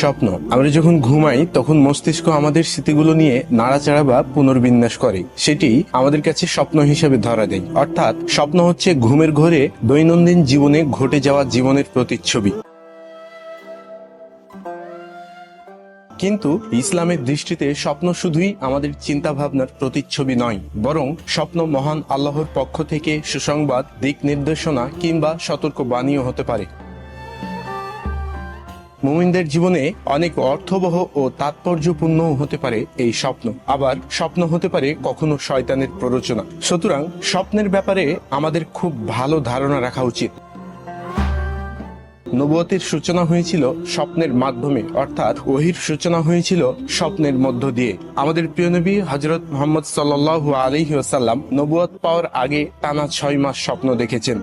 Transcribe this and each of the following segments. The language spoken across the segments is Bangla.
স্বপ্ন। আমরা যখন ঘুমাই তখন মস্তিষ্ক আমাদের স্মৃতিগুলো নিয়ে নাড়াচাড়া বা পুনর্বিন্যাস করে, সেটি আমাদের কাছে স্বপ্ন হিসেবে ধরা দেয়। অর্থাৎ স্বপ্ন হচ্ছে ঘুমের ঘোরে দৈনন্দিন জীবনে ঘটে যাওয়া জীবনের প্রতিচ্ছবি। কিন্তু ইসলামের দৃষ্টিতে স্বপ্ন শুধুই আমাদের চিন্তা ভাবনার প্রতিচ্ছবি নয়, বরং স্বপ্ন মহান আল্লাহর পক্ষ থেকে সুসংবাদ, দিক নির্দেশনা কিংবা সতর্কবাণীও হতে পারে। মুমিনদের জীবনে অনেক অর্থবহ ও তাৎপর্যপূর্ণ হতে পারে এই স্বপ্ন, আবার স্বপ্ন হতে পারে কখনো শয়তানের প্ররোচনা। সুতরাং স্বপ্নের ব্যাপারে আমাদের খুব ভালো ধারণা রাখা উচিত। নবুয়তের সূচনা হয়েছিল স্বপ্নের মাধ্যমে, অর্থাৎ ওহীর সূচনা হয়েছিল স্বপ্নের মধ্য দিয়ে। আমাদের প্রিয় নবী হযরত মুহাম্মদ সাল্লাল্লাহু আলাইহি ওয়াসাল্লাম নবুয়ত পাওয়ার আগে টানা 6 মাস স্বপ্ন দেখেছেন।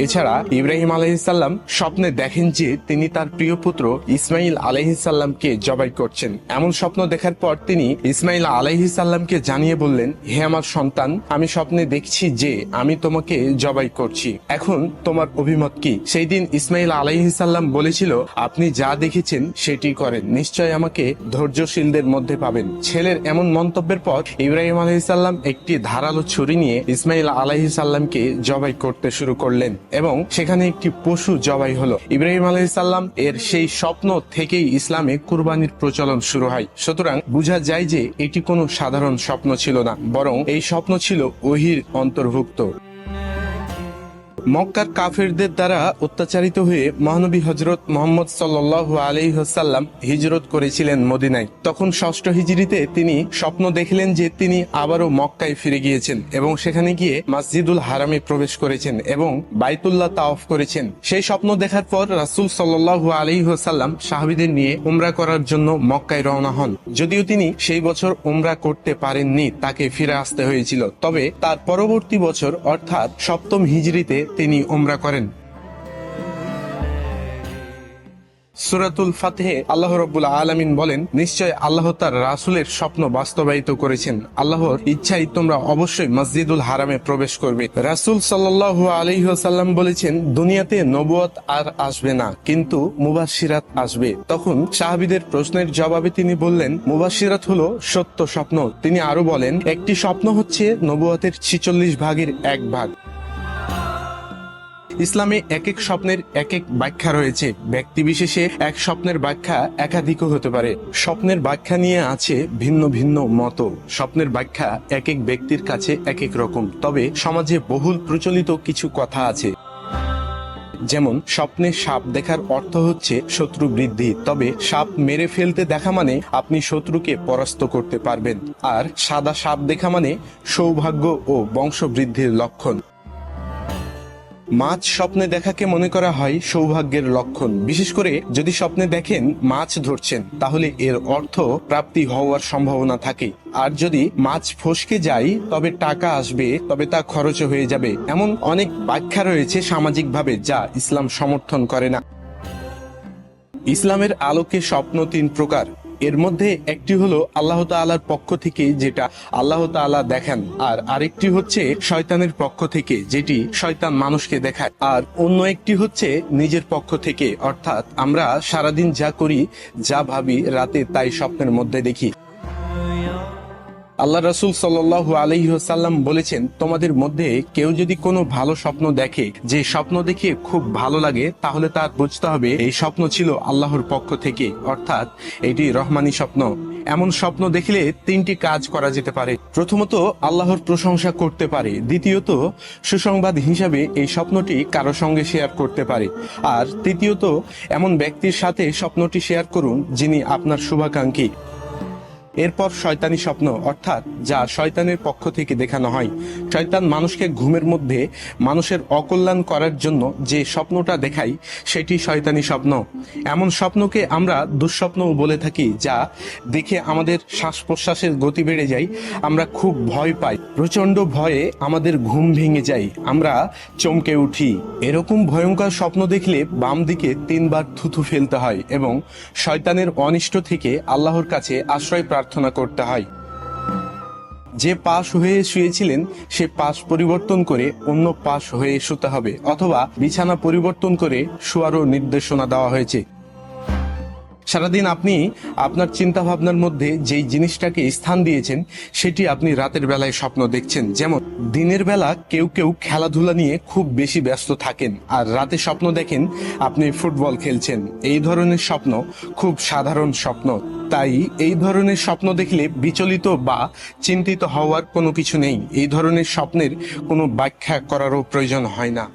এছাড়া ইব্রাহিম আলাইহিসসালাম স্বপ্নে দেখেন যে তিনি তার প্রিয় পুত্র ইসমাইল আলাইহিসসালামকে জবাই করছেন। এমন স্বপ্ন দেখার পর তিনি ইসমাইল আলাইহিসসালামকে জানিয়ে বললেন, হে আমার সন্তান, আমি স্বপ্নে দেখছি যে আমি তোমাকে জবাই করছি, এখন তোমার অভিমত কি? সেই দিন ইসমাইল আলাইহিসসালাম বলেছিল, আপনি যা দেখেছেন সেটি করেন, নিশ্চয় আমাকে ধৈর্যশীলদের মধ্যে পাবেন। ছেলের এমন মন্তব্যের পর ইব্রাহিম আলাইহিসসালাম একটি ধারালো ছুরি নিয়ে ইসমাইল আলাইহিসসালামকে জবাই করতে শুরু করলেন এবং সেখানে একটি পশু জবাই হলো। ইব্রাহিম আলাইহিসসালাম এর সেই স্বপ্ন থেকেই ইসলামে কুরবানির প্রচলন শুরু হয়। সুতরাং বোঝা যায় যে এটি কোনো সাধারণ স্বপ্ন ছিল না, বরং এই স্বপ্ন ছিল ওহীর অন্তর্ভুক্ত। মক্কার কাফেরদের দ্বারা অত্যাচারিত হয়ে মহানবী হযরত মুহাম্মদ সাল্লাল্লাহু আলাইহি ওয়াসাল্লাম হিজরত করেছিলেন মদিনায়। তখন 6ষ্ঠ হিজরিতে তিনি স্বপ্ন দেখলেন যে তিনি আবারও মক্কায় ফিরে গিয়েছেন এবং সেখানে গিয়ে মসজিদুল হারামে প্রবেশ করেছেন এবং বাইতুল্লাহ তাওয়াফ করেছেন। সেই স্বপ্ন দেখার পর রাসূল সাল্লাল্লাহু আলাইহি ওয়াসাল্লাম সাহাবীদের নিয়ে উমরা করার জন্য মক্কায় রওনা হন। যদিও তিনি সেই বছর উমরা করতে পারেননি, তাকে ফিরে আসতে হয়েছিল, তবে তার পরবর্তী বছর অর্থাৎ 7ম হিজরিতে তিনি উমরা করেন। সূরাতুল ফাতহে আল্লাহ রাব্বুল আলামিন বলেন, নিশ্চয় আল্লাহ তার রাসূলের স্বপ্ন বাস্তবায়িত করেছেন। আল্লাহর ইচ্ছায় তোমরা অবশ্যই মসজিদুল হারামে প্রবেশ করবে। রাসূল সাল্লাল্লাহু আলাইহি ওয়াসাল্লাম বলেছেন, দুনিয়াতে নবুয়ত আর আসবে না, কিন্তু মুবাশশিরাত আসবে। তখন সাহাবীদের প্রশ্নের জবাবে তিনি বললেন, মুবাশশিরাত হলো সত্য স্বপ্ন। তিনি আরো বলেন, একটি স্বপ্ন হচ্ছে নবুয়তের 46 ভাগের 1 ভাগ। ইসলামে এক এক স্বপ্নের এক এক ব্যাখ্যা রয়েছে। ব্যক্তি বিশেষে এক স্বপ্নের ব্যাখ্যা একাধিকও হতে পারে। স্বপ্নের ব্যাখ্যা নিয়ে আছে ভিন্ন ভিন্ন মত। স্বপ্নের ব্যাখ্যা এক এক ব্যক্তির কাছে এক এক রকম, তবে সমাজে বহুল প্রচলিত কিছু কথা আছে। যেমন স্বপ্নে সাপ দেখার অর্থ হচ্ছে শত্রু বৃদ্ধি, তবে সাপ মেরে ফেলতে দেখা মানে আপনি শত্রুকে পরাস্ত করতে পারবেন। আর সাদা সাপ দেখা মানে সৌভাগ্য ও বংশবৃদ্ধির লক্ষণ। মাছ স্বপ্নে দেখাকে মনে করা হয় সৌভাগ্যের লক্ষণ। বিশেষ করে যদি স্বপ্নে দেখেন মাছ ধরছেন, তাহলে এর অর্থ প্রাপ্তি হওয়ার সম্ভাবনা থাকে। আর যদি মাছ ফসকে যায় তবে টাকা আসবে, তবে তা খরচ হয়ে যাবে। এমন অনেক ব্যাখ্যা রয়েছে সামাজিকভাবে, যা ইসলাম সমর্থন করে না। ইসলামের আলোকে স্বপ্ন 3 প্রকার। এর মধ্যে একটি হলো আল্লাহ তাআলার পক্ষ থেকে, যেটা আল্লাহ তাআলা দেখান, আর আরেকটি হচ্ছে শয়তানের পক্ষ থেকে, যেটি শয়তান মানুষকে দেখায়, আর অন্য একটি হচ্ছে নিজের পক্ষ থেকে, অর্থাৎ আমরা সারাদিন যা করি, যা ভাবি, রাতে তাই স্বপ্নের মধ্যে দেখি। আল্লাহ রাসূল সাল্লাল্লাহু আলাইহি ওয়াসাল্লাম বলেছেন, তোমাদের মধ্যে কেউ যদি কোনো ভালো স্বপ্ন দেখে, যে স্বপ্ন দেখে খুব ভালো লাগে, তাহলে তার বুঝতে হবে এই স্বপ্ন ছিল আল্লাহর পক্ষ থেকে, অর্থাৎ এটি রহমানি স্বপ্ন। এমন স্বপ্ন দেখলে 3টি কাজ করা যেতে পারে। প্রথমত, আল্লাহর প্রশংসা করতে পারে। দ্বিতীয়ত, সুসংবাদ হিসাবে এই স্বপ্নটি কারো সঙ্গে শেয়ার করতে পারে। আর তৃতীয়ত, এমন ব্যক্তির সাথে স্বপ্নটি শেয়ার করুন যিনি আপনার শুভাকাঙ্ক্ষী। এরপর শয়তানি স্বপ্ন, অর্থাৎ যা শয়তানের পক্ষ থেকে দেখানো হয়। শয়তান মানুষকে ঘুমের মধ্যে মানুষের অকল্যাণ করার জন্য যে স্বপ্নটা দেখায়, সেটি শয়তানি স্বপ্ন। এমন স্বপ্নকে আমরা দুঃস্বপ্নও বলে থাকি, যা দেখে আমাদের শ্বাস প্রশ্বাসের গতি বেড়ে যায়, আমরা খুব ভয় পাই, প্রচন্ড ভয়ে আমাদের ঘুম ভেঙে যায়, আমরা চমকে উঠি। এরকম ভয়ঙ্কর স্বপ্ন দেখলে বাম দিকে 3 বার থুথু ফেলতে হয় এবং শয়তানের অনিষ্ট থেকে আল্লাহর কাছে আশ্রয় প্রার্থনা করতে হয়। যে পাশ হয়ে শুয়েছিলেন সে পাশ পরিবর্তন করে অন্য পাশ হয়ে শুতে হবে, অথবা বিছানা পরিবর্তন করে শোয়ারও নির্দেশনা দেওয়া হয়েছে। সারাদিন আপনি আপনার চিন্তা ভাবনার মধ্যে যেই জিনিসটাকে স্থান দিয়েছেন সেটি আপনি রাতের বেলায় স্বপ্ন দেখছেন। যেমন দিনের বেলা কেউ কেউ খেলাধুলা নিয়ে খুব বেশি ব্যস্ত থাকেন, আর রাতে স্বপ্ন দেখেন আপনি ফুটবল খেলছেন। এই ধরনের স্বপ্ন খুব সাধারণ স্বপ্ন, তাই এই ধরনের স্বপ্ন দেখলে বিচলিত বা চিন্তিত হওয়ার কোনো কিছু নেই। এই ধরনের স্বপ্নের কোনো ব্যাখ্যা করারও প্রয়োজন হয় না।